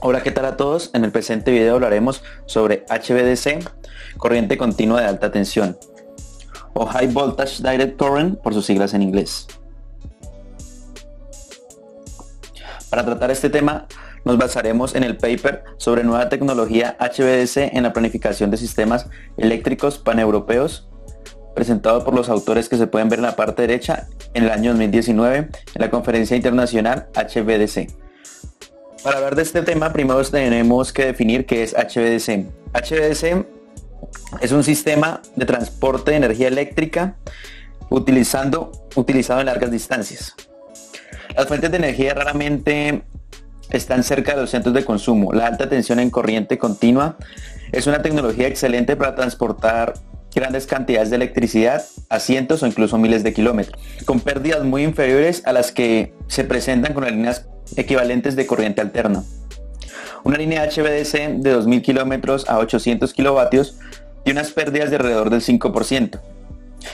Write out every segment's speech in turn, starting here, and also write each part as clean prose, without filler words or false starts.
Hola, ¿qué tal a todos? En el presente video hablaremos sobre HVDC, corriente continua de alta tensión, o High Voltage Direct Current por sus siglas en inglés. Para tratar este tema nos basaremos en el paper sobre nueva tecnología HVDC en la planificación de sistemas eléctricos paneuropeos, presentado por los autores que se pueden ver en la parte derecha en el año 2019 en la conferencia internacional HVDC. Para hablar de este tema, primero tenemos que definir qué es HVDC. HVDC es un sistema de transporte de energía eléctrica utilizado en largas distancias. Las fuentes de energía raramente están cerca de los centros de consumo. La alta tensión en corriente continua es una tecnología excelente para transportar grandes cantidades de electricidad a cientos o incluso miles de kilómetros, con pérdidas muy inferiores a las que se presentan con las líneas equivalentes de corriente alterna. Una línea HVDC de 2000 kilómetros a 800 kilovatios tiene unas pérdidas de alrededor del 5%,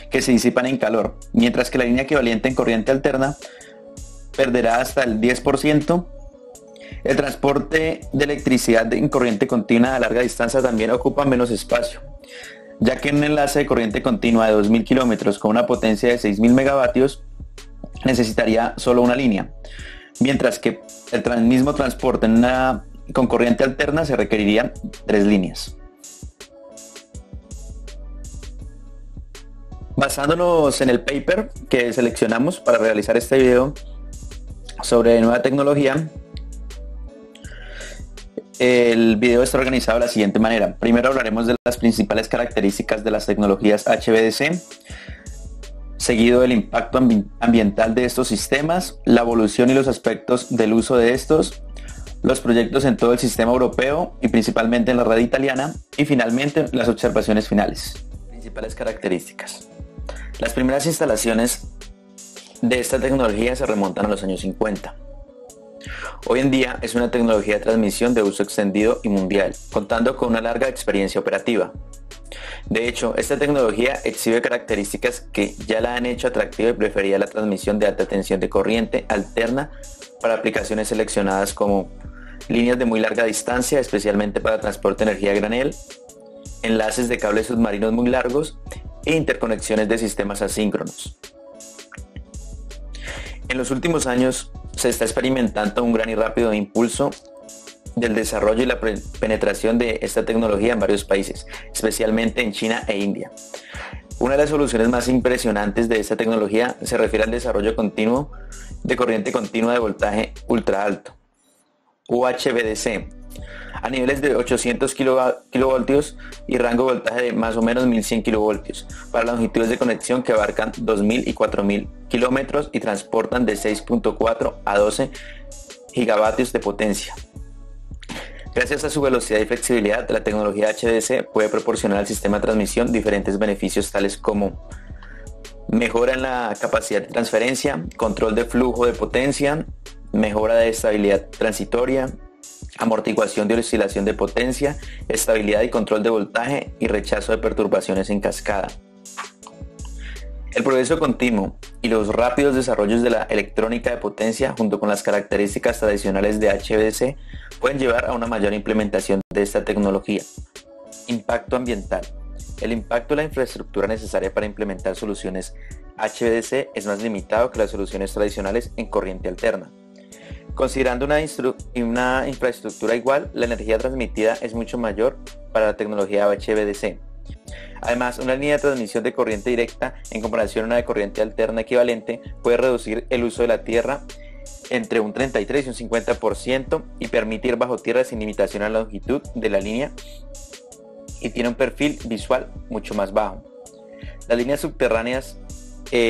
que se disipan en calor, mientras que la línea equivalente en corriente alterna perderá hasta el 10%. El transporte de electricidad en corriente continua a larga distancia también ocupa menos espacio, ya que un enlace de corriente continua de 2000 kilómetros con una potencia de 6000 megavatios necesitaría solo una línea, mientras que el mismo transporte con corriente alterna se requerirían 3 líneas. Basándonos en el paper que seleccionamos para realizar este video sobre nueva tecnología, el video está organizado de la siguiente manera. Primero hablaremos de las principales características de las tecnologías HVDC, seguido del impacto ambiental de estos sistemas, la evolución y los aspectos del uso de estos, los proyectos en todo el sistema europeo y principalmente en la red italiana, y finalmente las observaciones finales. Principales características. Las primeras instalaciones de esta tecnología se remontan a los años 50. Hoy en día es una tecnología de transmisión de uso extendido y mundial, contando con una larga experiencia operativa. De hecho, esta tecnología exhibe características que ya la han hecho atractiva y preferida la transmisión de alta tensión de corriente alterna para aplicaciones seleccionadas como líneas de muy larga distancia, especialmente para transporte de energía a granel, enlaces de cables submarinos muy largos e interconexiones de sistemas asíncronos. En los últimos años se está experimentando un gran y rápido impulso del desarrollo y la penetración de esta tecnología en varios países, especialmente en China e India. Una de las soluciones más impresionantes de esta tecnología se refiere al desarrollo continuo de corriente continua de voltaje ultra alto, UHVDC, a niveles de 800 kilovoltios y rango de voltaje de más o menos 1100 kilovoltios, para longitudes de conexión que abarcan 2000 y 4000 kilómetros y transportan de 6.4 a 12 gigavatios de potencia. Gracias a su velocidad y flexibilidad, la tecnología HVDC puede proporcionar al sistema de transmisión diferentes beneficios tales como mejora en la capacidad de transferencia, control de flujo de potencia, mejora de estabilidad transitoria, amortiguación de oscilación de potencia, estabilidad y control de voltaje y rechazo de perturbaciones en cascada. El progreso continuo y los rápidos desarrollos de la electrónica de potencia junto con las características tradicionales de HVDC pueden llevar a una mayor implementación de esta tecnología. Impacto ambiental. El impacto de la infraestructura necesaria para implementar soluciones HVDC es más limitado que las soluciones tradicionales en corriente alterna. Considerando una infraestructura igual, la energía transmitida es mucho mayor para la tecnología HVDC. Además, una línea de transmisión de corriente directa en comparación a una de corriente alterna equivalente puede reducir el uso de la tierra entre un 33 y un 50% y permite ir bajo tierra sin limitación a la longitud de la línea y tiene un perfil visual mucho más bajo. Las líneas subterráneas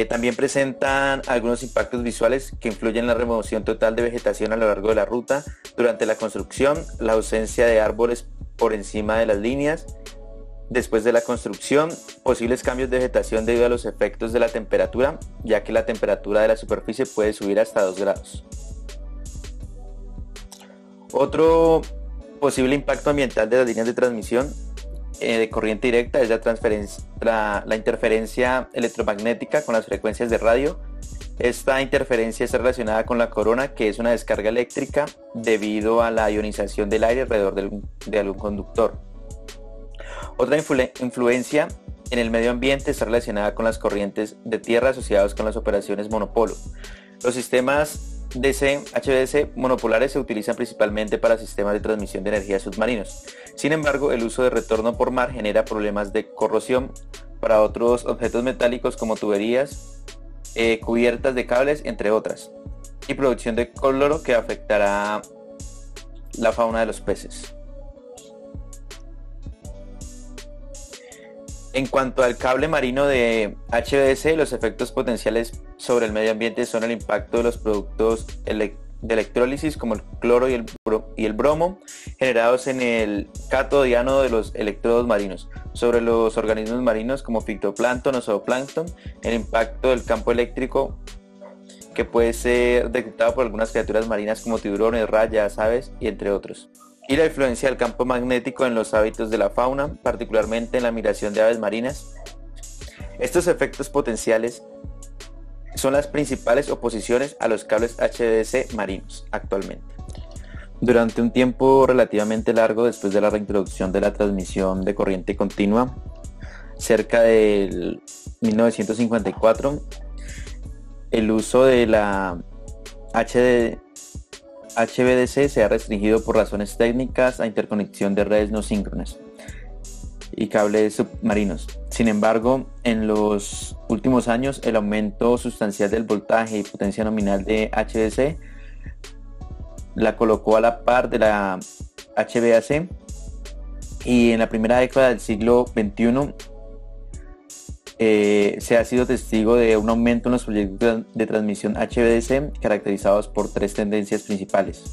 también presentan algunos impactos visuales que influyen en la remoción total de vegetación a lo largo de la ruta durante la construcción, la ausencia de árboles por encima de las líneas después de la construcción, posibles cambios de vegetación debido a los efectos de la temperatura, ya que la temperatura de la superficie puede subir hasta 2 grados. Otro posible impacto ambiental de las líneas de transmisión de corriente directa es la interferencia electromagnética con las frecuencias de radio Esta interferencia está relacionada con la corona, que es una descarga eléctrica debido a la ionización del aire alrededor de algún conductor. Otra influencia en el medio ambiente está relacionada con las corrientes de tierra asociadas con las operaciones monopolo. Los sistemas HVDC monopolares se utilizan principalmente para sistemas de transmisión de energía submarinos. Sin embargo, el uso de retorno por mar genera problemas de corrosión para otros objetos metálicos como tuberías, cubiertas de cables, entre otras, y producción de cloro que afectará la fauna de los peces. En cuanto al cable marino de HVDC, los efectos potenciales sobre el medio ambiente son el impacto de los productos de electrólisis como el cloro y el bromo generados en el cátodo y ánodo de los electrodos marinos, sobre los organismos marinos como fitoplancton o zooplancton, el impacto del campo eléctrico que puede ser detectado por algunas criaturas marinas como tiburones, rayas, aves y entre otros. Y la influencia del campo magnético en los hábitos de la fauna, particularmente en la migración de aves marinas. Estos efectos potenciales son las principales oposiciones a los cables HVDC marinos actualmente. Durante un tiempo relativamente largo después de la reintroducción de la transmisión de corriente continua, cerca del 1954, el uso de la HVDC se ha restringido por razones técnicas a interconexión de redes no síncronas y cables submarinos. Sin embargo, en los últimos años, el aumento sustancial del voltaje y potencia nominal de HVDC la colocó a la par de la HVAC, y en la primera década del siglo XXI se ha sido testigo de un aumento en los proyectos de transmisión HVDC caracterizados por tres tendencias principales.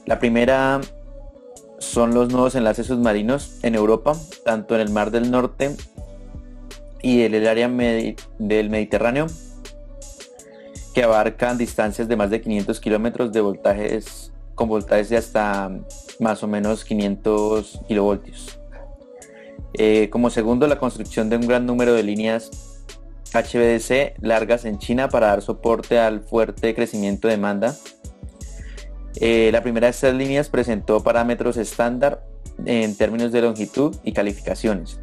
La primera son los nuevos enlaces submarinos en Europa, tanto en el Mar del Norte y en el área del Mediterráneo, que abarcan distancias de más de 500 kilómetros de voltajes, con voltajes de hasta más o menos 500 kilovoltios. Como segundo, la construcción de un gran número de líneas HVDC largas en China para dar soporte al fuerte crecimiento de demanda. La primera de estas líneas presentó parámetros estándar en términos de longitud y calificaciones.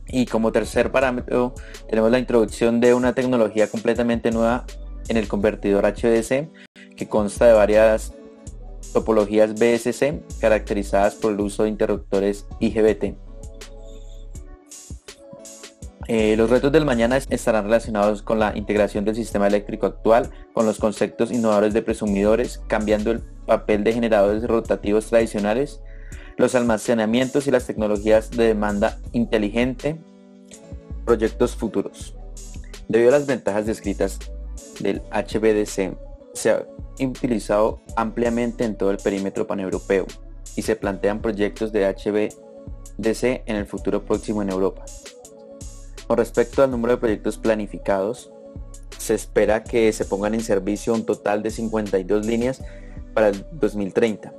Y como tercer parámetro tenemos la introducción de una tecnología completamente nueva en el convertidor HVDC, que consta de varias topologías VSC caracterizadas por el uso de interruptores IGBT. Los retos del mañana estarán relacionados con la integración del sistema eléctrico actual con los conceptos innovadores de presumidores, cambiando el papel de generadores rotativos tradicionales, los almacenamientos y las tecnologías de demanda inteligente, proyectos futuros. Debido a las ventajas descritas del HVDC, se ha utilizado ampliamente en todo el perímetro paneuropeo y se plantean proyectos de HVDC en el futuro próximo en Europa. Con respecto al número de proyectos planificados, se espera que se pongan en servicio un total de 52 líneas para el 2030,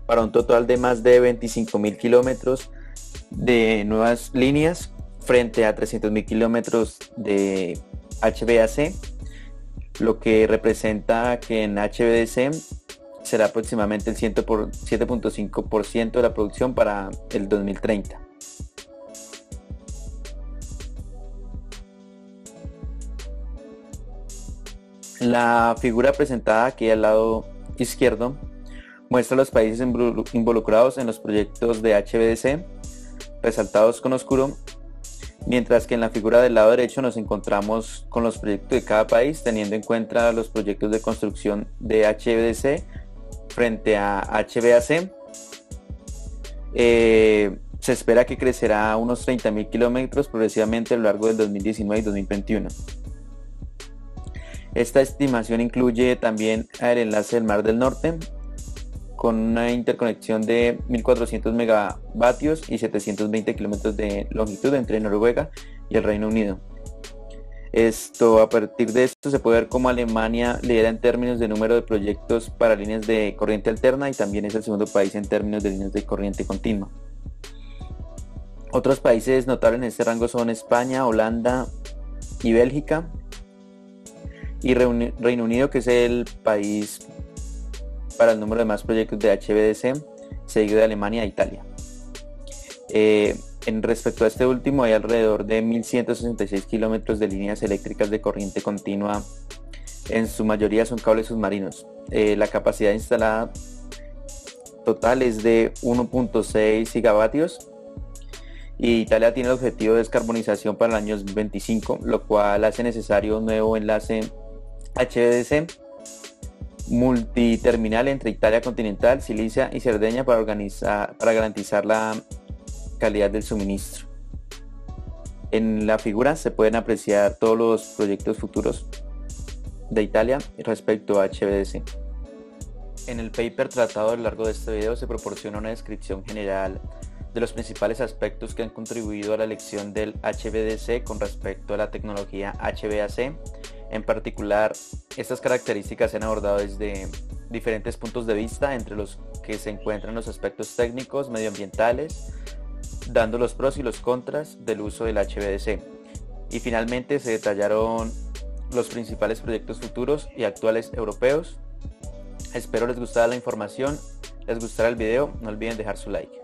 para un total de más de 25.000 kilómetros de nuevas líneas frente a 300.000 kilómetros de HVAC, lo que representa que en HVDC será aproximadamente el 7.5% de la producción para el 2030. La figura presentada aquí al lado izquierdo muestra los países involucrados en los proyectos de HVDC, resaltados con oscuro, mientras que en la figura del lado derecho nos encontramos con los proyectos de cada país, teniendo en cuenta los proyectos de construcción de HVDC frente a HVAC. Se espera que crecerá a unos 30.000 kilómetros progresivamente a lo largo del 2019 y 2021. Esta estimación incluye también el enlace del Mar del Norte, con una interconexión de 1.400 megavatios y 720 kilómetros de longitud entre Noruega y el Reino Unido. A partir de esto se puede ver cómo Alemania lidera en términos de número de proyectos para líneas de corriente alterna y también es el segundo país en términos de líneas de corriente continua. Otros países notables en este rango son España, Holanda y Bélgica. y Reino Unido, que es el país para el número de más proyectos de HVDC, seguido de Alemania e Italia. En respecto a este último, hay alrededor de 1.166 kilómetros de líneas eléctricas de corriente continua, en su mayoría son cables submarinos. La capacidad instalada total es de 1.6 gigavatios y Italia tiene el objetivo de descarbonización para el año 2025, lo cual hace necesario un nuevo enlace HVDC multiterminal entre Italia continental, Sicilia y Cerdeña para garantizar la calidad del suministro. En la figura se pueden apreciar todos los proyectos futuros de Italia respecto a HVDC. En el paper tratado a lo largo de este video se proporciona una descripción general de los principales aspectos que han contribuido a la elección del HVDC con respecto a la tecnología HVAC. En particular, estas características se han abordado desde diferentes puntos de vista, entre los que se encuentran los aspectos técnicos, medioambientales, dando los pros y los contras del uso del HVDC. Y finalmente se detallaron los principales proyectos futuros y actuales europeos. Espero les gustara la información, les gustará el video, no olviden dejar su like.